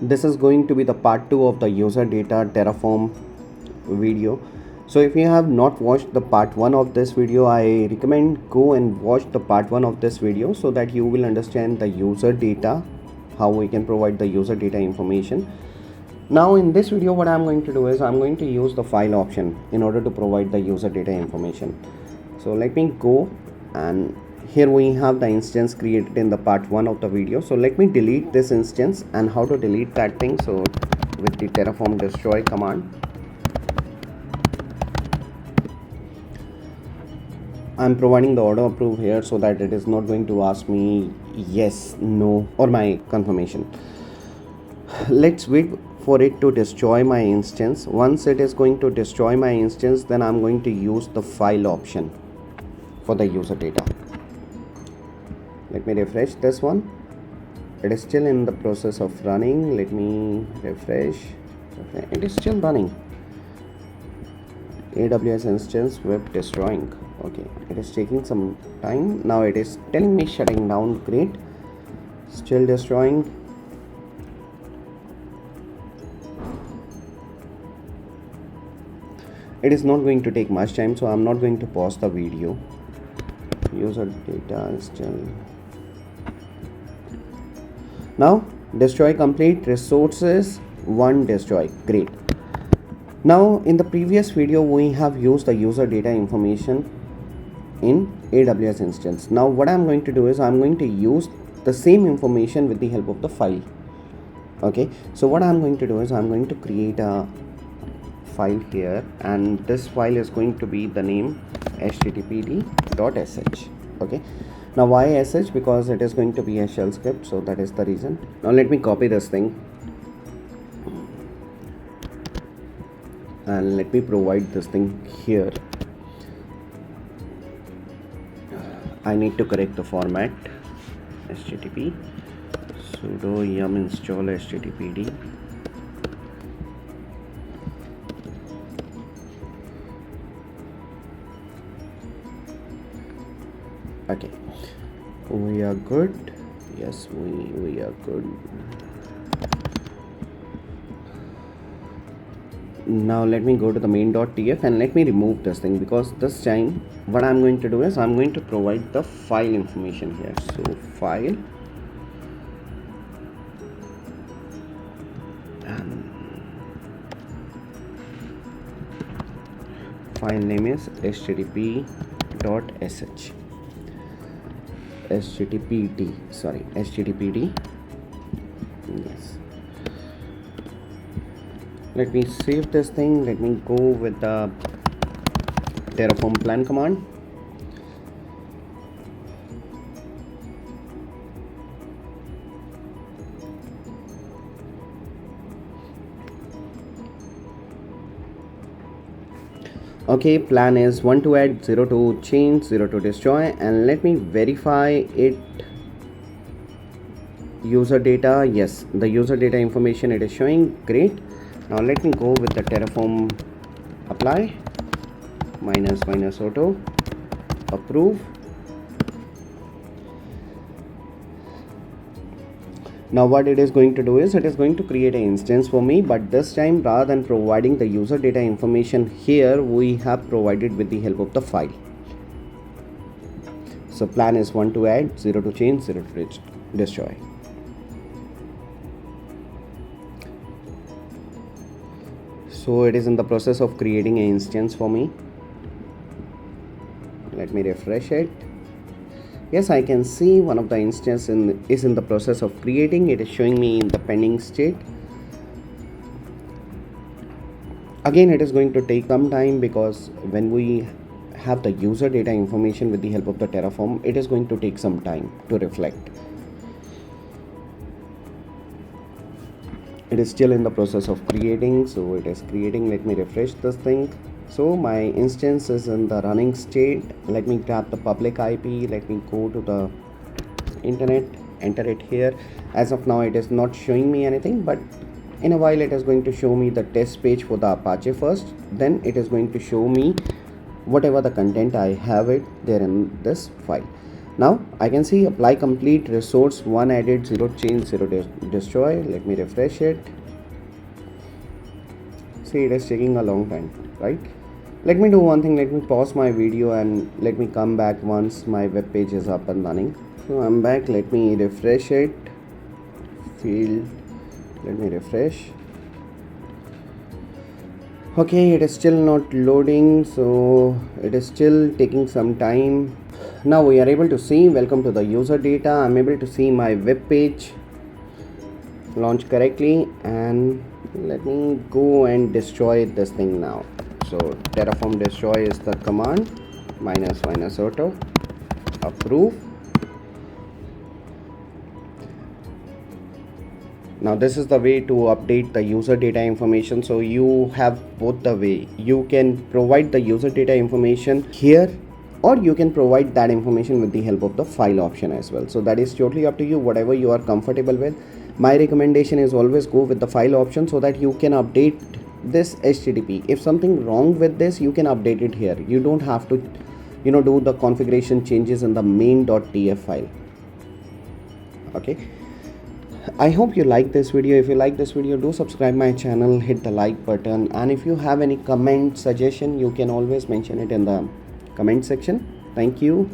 This is going to be the part 2 of the user data Terraform video. So if you have not watched the part 1 of this video, I recommend go and watch the part 1 of this video so that you will understand the user data, how we can provide the user data information. Now in this video, what I'm going to do is I'm going to use the file option in order to provide the user data information. So let me go, and here we have the instance created in the part 1 of the video. So let me delete this instance, and how to delete that thing. So with the Terraform destroy command, I'm providing the auto approve here so that it is not going to ask me yes, no, or my confirmation. Let's wait for it to destroy my instance. Once it is going to destroy my instance, then I'm going to use the file option for the user data. Let me refresh this one. It is still in the process of running. Let me refresh. Okay, it is still running. AWS instance web destroying. Okay, it is taking some time. Now it is telling me shutting down. Great. Still destroying. It is not going to take much time, so I'm not going to pause the video. User data is still. Now destroy complete. Resources 1 destroy. Great. Now in the previous video we have used the user data information in AWS instance. Now what I'm going to do is I'm going to use the same information with the help of the file. Okay, so what I'm going to do is I'm going to create a file here, and this file is going to be the name httpd.sh. okay, now why sh? Because it is going to be a shell script, so that is the reason. Now let me copy this thing and let me provide this thing here. I need to correct the format. http sudo yum install httpd. Okay, we are good. Yes, we are good. Now let me go to the main.tf and let me remove this thing, because this time what I'm going to do is I'm going to provide the file information here. So file file name is httpd. Yes, let me save this thing. Let me go with the Terraform plan command. Okay, plan is 1 to add, 0 to change, 0 to destroy, and let me verify it. User data, yes, the user data information it is showing. Great. Now let me go with the Terraform apply minus auto approve. Now what it is going to do is it is going to create an instance for me, but this time rather than providing the user data information here, we have provided with the help of the file. So plan is 1 to add, 0 to change, 0 to destroy. So it is in the process of creating an instance for me. Let me refresh it. Yes, I can see one of the instances is in the process of creating. It is showing me in the pending state. Again, it is going to take some time, because when we have the user data information with the help of the Terraform, it is going to take some time to reflect. It is still in the process of creating, so it is creating. Let me refresh this thing. So my instance is in the running state. Let me grab the public IP. Let me go to the internet, enter it here. As of now, it is not showing me anything, but in a while it is going to show me the test page for the Apache first. Then it is going to show me whatever the content I have it there in this file. Now I can see apply complete, resource 1 added, 0 change, 0 destroy. Let me refresh it. See, it is taking a long time, right? Let me do one thing. Let me pause my video and let me come back once my web page is up and running. So I'm back. Let me refresh it. Field, let me refresh. Okay, it is still not loading, so it is still taking some time. Now we are able to see, welcome to the user data. I'm able to see my web page launch correctly, and let me go and destroy this thing now. So terraform destroy is the command, -- auto, approve. Now this is the way to update the user data information. So you have both the way. You can provide the user data information here, or you can provide that information with the help of the file option as well. So that is totally up to you, whatever you are comfortable with. My recommendation is always go with the file option so that you can update this HTTP. If something wrong with this, you can update it here. You don't have to do the configuration changes in the main.tf file. Okay, I hope you like this video. If you like this video, do subscribe my channel, hit the like button, and if you have any comment suggestion, you can always mention it in the comment section. Thank you.